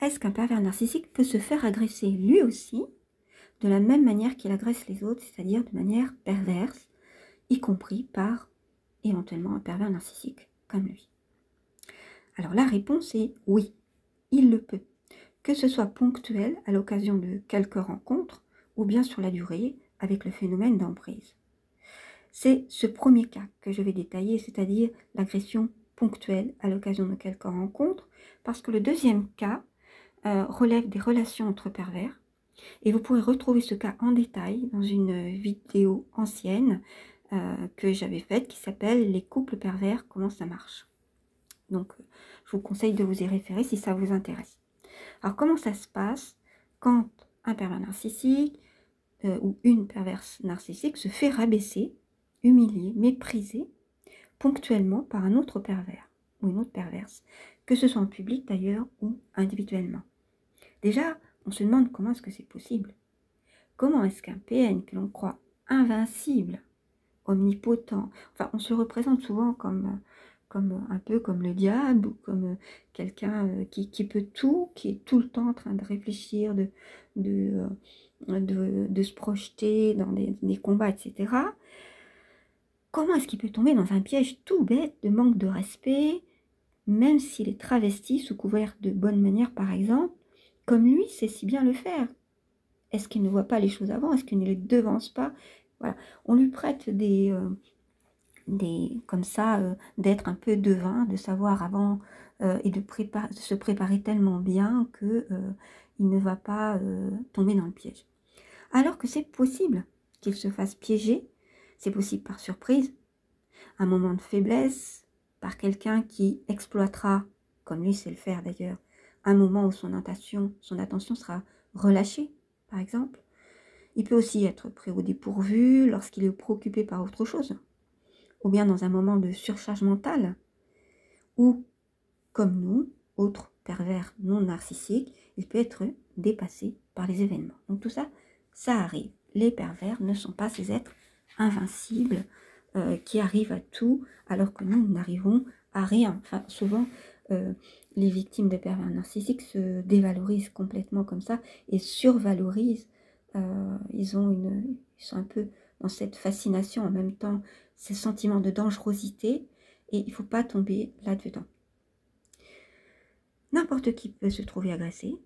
est-ce qu'un pervers narcissique peut se faire agresser lui aussi de la même manière qu'il agresse les autres, c'est-à-dire de manière perverse, y compris par éventuellement un pervers narcissique comme lui? Alors la réponse est oui, il le peut, que ce soit ponctuel à l'occasion de quelques rencontres ou bien sur la durée avec le phénomène d'emprise. C'est ce premier cas que je vais détailler, c'est-à-dire l'agression ponctuelle à l'occasion de quelques rencontres, parce que le deuxième cas relève des relations entre pervers, et vous pourrez retrouver ce cas en détail dans une vidéo ancienne que j'avais faite qui s'appelle « Les couples pervers, comment ça marche ?» Donc, je vous conseille de vous y référer si ça vous intéresse. Alors, comment ça se passe quand un pervers narcissique ou une perverse narcissique se fait rabaisser, humilier, mépriser ponctuellement par un autre pervers ou une autre perverse, que ce soit en public d'ailleurs ou individuellement? Déjà, on se demande comment est-ce que c'est possible. Comment est-ce qu'un PN que l'on croit invincible, omnipotent, enfin on se le représente souvent comme un peu comme le diable, ou comme quelqu'un qui peut tout, qui est tout le temps en train de réfléchir, de se projeter dans des combats, etc. Comment est-ce qu'il peut tomber dans un piège tout bête de manque de respect, même s'il est travesti sous couvert de bonne manière par exemple, comme lui sait si bien le faire? Est-ce qu'il ne voit pas les choses avant? Est-ce qu'il ne les devance pas? Voilà, on lui prête comme ça, d'être un peu devin, de savoir avant et de se préparer tellement bien que il ne va pas tomber dans le piège. Alors que c'est possible qu'il se fasse piéger, c'est possible par surprise, un moment de faiblesse, par quelqu'un qui exploitera, comme lui sait le faire d'ailleurs, un moment où son attention sera relâchée, par exemple. Il peut aussi être pris au dépourvu lorsqu'il est préoccupé par autre chose, ou bien dans un moment de surcharge mentale, ou, comme nous, autres pervers non narcissiques, il peut être dépassé par les événements. Donc tout ça, ça arrive. Les pervers ne sont pas ces êtres invincibles qui arrivent à tout, alors que nous n'arrivons à rien. Enfin, souvent, les victimes de pervers narcissiques se dévalorisent complètement comme ça et survalorisent. Ils sont un peu dans cette fascination en même temps, ces sentiments de dangerosité, et il ne faut pas tomber là-dedans. N'importe qui peut se trouver agressé,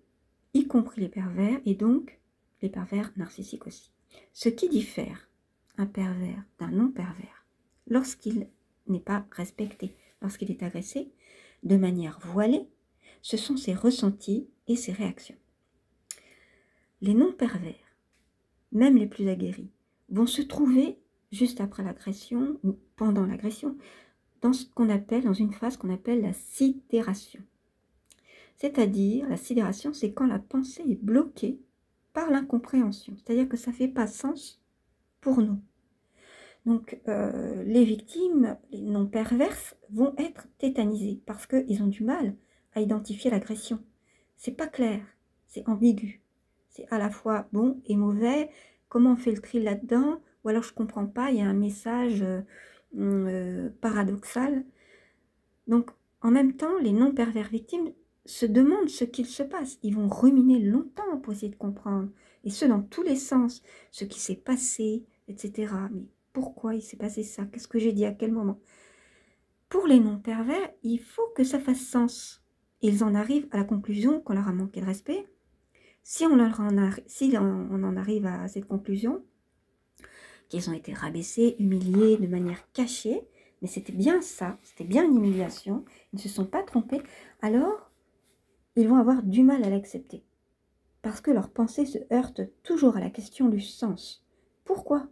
y compris les pervers, et donc les pervers narcissiques aussi. Ce qui diffère un pervers d'un non-pervers, lorsqu'il n'est pas respecté, lorsqu'il est agressé de manière voilée, ce sont ses ressentis et ses réactions. Les non-pervers, même les plus aguerris, vont se trouver juste après l'agression ou pendant l'agression dans une phase qu'on appelle la sidération. C'est-à-dire, la sidération, c'est quand la pensée est bloquée par l'incompréhension. C'est-à-dire que ça ne fait pas sens pour nous. Donc, les victimes, les non perverses, vont être tétanisées parce qu'ils ont du mal à identifier l'agression. C'est pas clair, c'est ambigu. C'est à la fois bon et mauvais. Comment on fait le tri là-dedans? Ou alors je ne comprends pas, il y a un message paradoxal. Donc, en même temps, les non pervers victimes se demandent ce qu'il se passe. Ils vont ruminer longtemps pour essayer de comprendre, et ce dans tous les sens, ce qui s'est passé, etc. Mais pourquoi il s'est passé ça? Qu'est-ce que j'ai dit à quel moment? Pour les non-pervers, il faut que ça fasse sens. Ils en arrivent à la conclusion qu'on leur a manqué de respect. Si on en arrive à cette conclusion, qu'ils ont été rabaissés, humiliés de manière cachée, mais c'était bien ça, c'était bien une humiliation, ils ne se sont pas trompés, alors ils vont avoir du mal à l'accepter. Parce que leur pensée se heurte toujours à la question du sens. Pourquoi?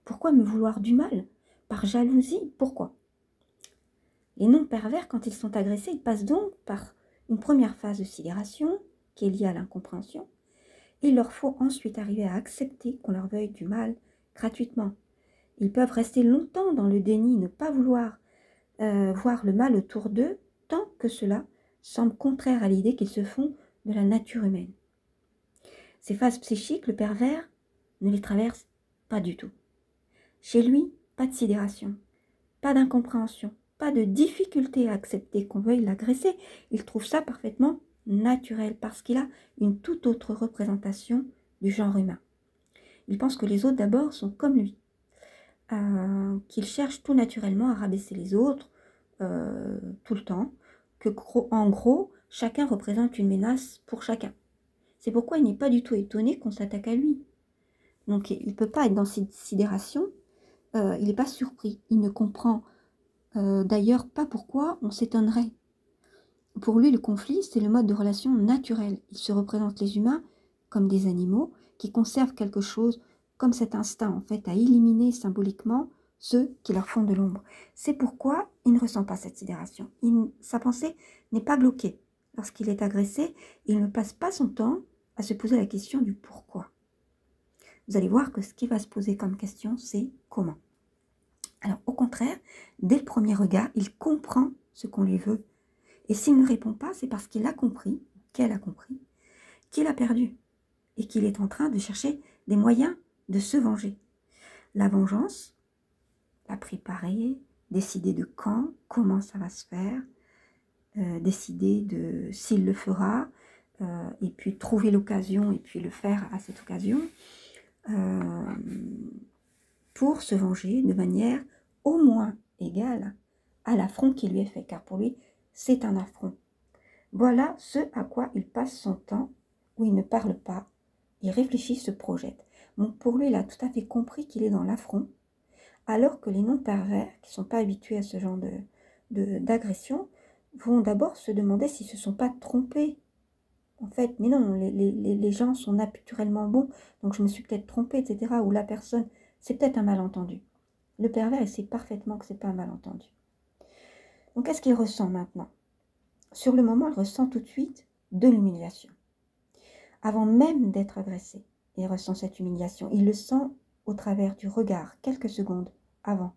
Pourquoi me vouloir du mal? Par jalousie? Pourquoi? Les non-pervers, quand ils sont agressés, ils passent donc par une première phase de sidération, qui est liée à l'incompréhension. Il leur faut ensuite arriver à accepter qu'on leur veuille du mal gratuitement. Ils peuvent rester longtemps dans le déni, ne pas vouloir voir le mal autour d'eux, tant que cela semble contraire à l'idée qu'ils se font de la nature humaine. Ces phases psychiques, le pervers ne les traverse pas du tout. Chez lui, pas de sidération, pas d'incompréhension, pas de difficulté à accepter qu'on veuille l'agresser. Il trouve ça parfaitement naturel, parce qu'il a une toute autre représentation du genre humain. Il pense que les autres d'abord sont comme lui, qu'il cherche tout naturellement à rabaisser les autres tout le temps, que en gros, chacun représente une menace pour chacun. C'est pourquoi il n'est pas du tout étonné qu'on s'attaque à lui. Donc il ne peut pas être dans cette sidération, il n'est pas surpris, il ne comprend d'ailleurs pas pourquoi on s'étonnerait. Pour lui, le conflit, c'est le mode de relation naturel. Il se représente les humains comme des animaux qui conservent quelque chose, comme cet instinct en fait, à éliminer symboliquement ceux qui leur font de l'ombre. C'est pourquoi il ne ressent pas cette sidération. Sa pensée n'est pas bloquée. Lorsqu'il est agressé, il ne passe pas son temps à se poser la question du pourquoi. Vous allez voir que ce qui va se poser comme question, c'est comment. Alors au contraire, dès le premier regard, il comprend ce qu'on lui veut. Et s'il ne répond pas, c'est parce qu'il a compris, qu'elle a compris, qu'il a perdu et qu'il est en train de chercher des moyens de se venger. La vengeance, la préparer, décider de quand, comment ça va se faire, décider de s'il le fera, et puis trouver l'occasion et puis le faire à cette occasion, pour se venger de manière au moins égale à l'affront qui lui est fait, car pour lui, c'est un affront. Voilà ce à quoi il passe son temps, où il ne parle pas, il réfléchit, se projette. Donc pour lui, il a tout à fait compris qu'il est dans l'affront, alors que les non-pervers, qui ne sont pas habitués à ce genre d'agression, vont d'abord se demander s'ils ne se sont pas trompés. En fait, mais non, les gens sont naturellement bons, donc je me suis peut-être trompée, etc. Ou la personne, c'est peut-être un malentendu. Le pervers, il sait parfaitement que ce n'est pas un malentendu. Donc qu'est-ce qu'il ressent maintenant? Sur le moment, il ressent tout de suite de l'humiliation. Avant même d'être agressé, il ressent cette humiliation. Il le sent au travers du regard, quelques secondes avant,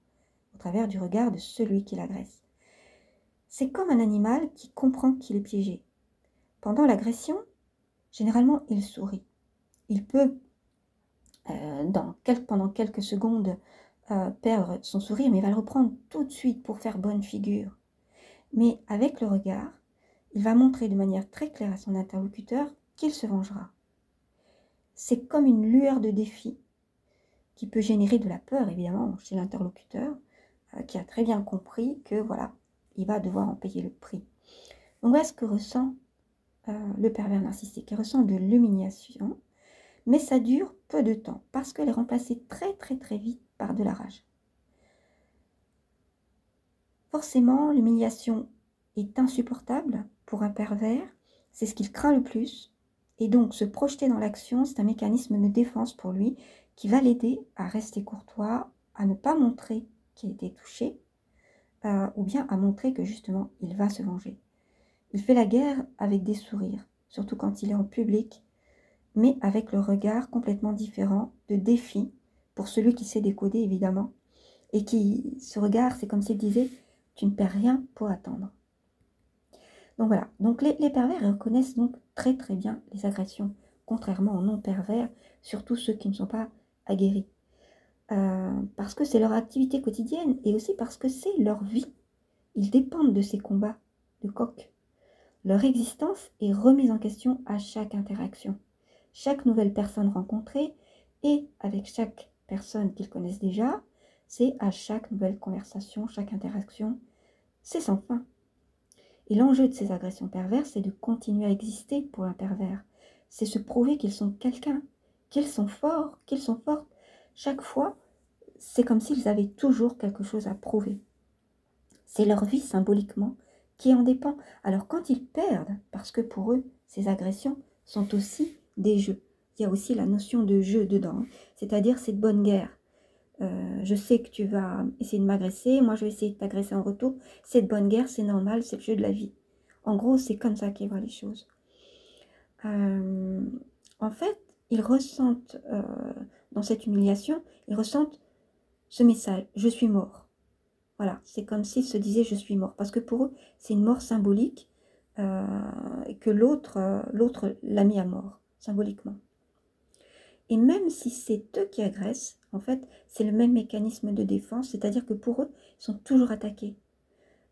au travers du regard de celui qui l'agresse. C'est comme un animal qui comprend qu'il est piégé. Pendant l'agression, généralement, il sourit. Il peut, pendant quelques secondes, perdre son sourire, mais il va le reprendre tout de suite pour faire bonne figure. Mais avec le regard, il va montrer de manière très claire à son interlocuteur qu'il se vengera. C'est comme une lueur de défi qui peut générer de la peur, évidemment, chez l'interlocuteur, qui a très bien compris que, voilà, il va devoir en payer le prix. Donc voilà ce que ressent le pervers narcissique. Il ressent de l'humiliation, mais ça dure peu de temps, parce qu'elle est remplacée très très très vite par de la rage. Forcément, l'humiliation est insupportable pour un pervers, c'est ce qu'il craint le plus, et donc se projeter dans l'action, c'est un mécanisme de défense pour lui qui va l'aider à rester courtois, à ne pas montrer qu'il a été touché, ou bien à montrer que justement il va se venger. Il fait la guerre avec des sourires, surtout quand il est en public, mais avec le regard complètement différent de défi pour celui qui sait décoder évidemment, et qui, ce regard, c'est comme s'il disait « tu ne perds rien pour attendre ». Donc voilà, donc les pervers reconnaissent donc très très bien les agressions, contrairement aux non-pervers, surtout ceux qui ne sont pas aguerris. Parce que c'est leur activité quotidienne et aussi parce que c'est leur vie. Ils dépendent de ces combats de coq. Leur existence est remise en question à chaque interaction. Chaque nouvelle personne rencontrée et avec chaque personne qu'ils connaissent déjà, c'est à chaque nouvelle conversation, chaque interaction, c'est sans fin. Et l'enjeu de ces agressions perverses, c'est de continuer à exister pour un pervers. C'est se prouver qu'ils sont quelqu'un, qu'ils sont forts, qu'ils sont fortes. Chaque fois, c'est comme s'ils avaient toujours quelque chose à prouver. C'est leur vie symboliquement qui en dépend. Alors quand ils perdent, parce que pour eux, ces agressions sont aussi des jeux. Il y a aussi la notion de jeu dedans, c'est-à-dire c'est de bonne guerre. Je sais que tu vas essayer de m'agresser, moi je vais essayer de t'agresser en retour. C'est de bonne guerre, c'est normal, c'est le jeu de la vie. En gros, c'est comme ça qu'ils voient les choses. En fait, ils ressentent, dans cette humiliation, ils ressentent ce message, je suis mort. Voilà, c'est comme s'ils se disaient je suis mort. Parce que pour eux, c'est une mort symbolique et que l'autre l'a mis à mort, symboliquement. Et même si c'est eux qui agressent, en fait, c'est le même mécanisme de défense, c'est-à-dire que pour eux, ils sont toujours attaqués.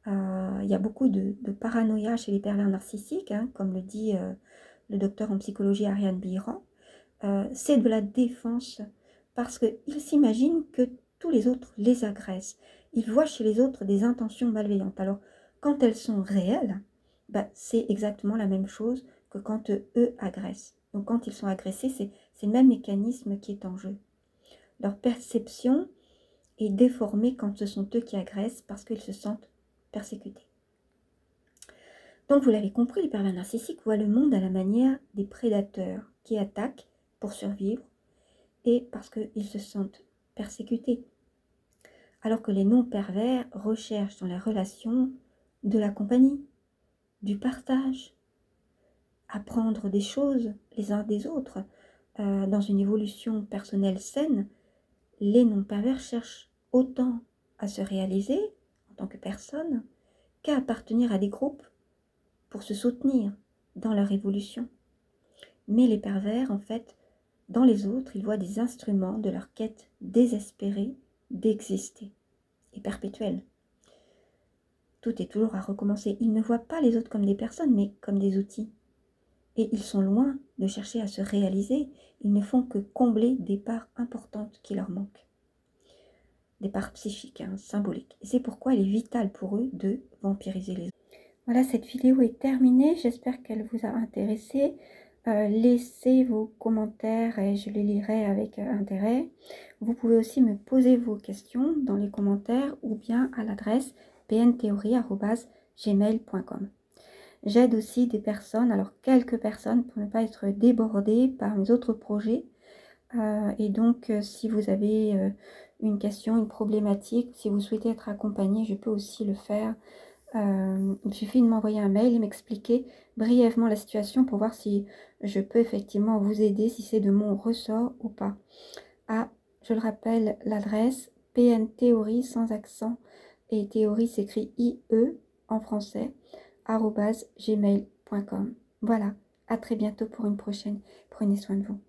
Il y a beaucoup de paranoïa chez les pervers narcissiques, hein, comme le dit le docteur en psychologie Ariane Biran. C'est de la défense parce qu'ils s'imaginent que tous les autres les agressent. Ils voient chez les autres des intentions malveillantes. Alors, quand elles sont réelles, bah, c'est exactement la même chose que quand eux agressent. Donc, quand ils sont agressés, c'est le même mécanisme qui est en jeu. Leur perception est déformée quand ce sont eux qui agressent parce qu'ils se sentent persécutés. Donc, vous l'avez compris, les pervers narcissiques voient le monde à la manière des prédateurs qui attaquent pour survivre et parce qu'ils se sentent persécutés. Alors que les non-pervers recherchent dans les relations de la compagnie, du partage, apprendre des choses les uns des autres. Dans une évolution personnelle saine, les non-pervers cherchent autant à se réaliser en tant que personne qu'à appartenir à des groupes pour se soutenir dans leur évolution. Mais les pervers, en fait, dans les autres, ils voient des instruments de leur quête désespérée d'exister et perpétuelle. Tout est toujours à recommencer. Ils ne voient pas les autres comme des personnes, mais comme des outils. Et ils sont loin de chercher à se réaliser. Ils ne font que combler des parts importantes qui leur manquent. Des parts psychiques, hein, symboliques. Et c'est pourquoi il est vital pour eux de vampiriser les autres. Voilà, cette vidéo est terminée. J'espère qu'elle vous a intéressé. Laissez vos commentaires et je les lirai avec intérêt. Vous pouvez aussi me poser vos questions dans les commentaires ou bien à l'adresse pntheorie@gmail.com. J'aide aussi des personnes, alors quelques personnes, pour ne pas être débordées par mes autres projets. Et donc, si vous avez une question, une problématique, si vous souhaitez être accompagné, je peux aussi le faire. Il suffit de m'envoyer un mail et m'expliquer brièvement la situation pour voir si je peux effectivement vous aider, si c'est de mon ressort ou pas. Je le rappelle, l'adresse pntheorie sans accent et théorie s'écrit IE en français, @gmail.com. Voilà, à très bientôt pour une prochaine. Prenez soin de vous.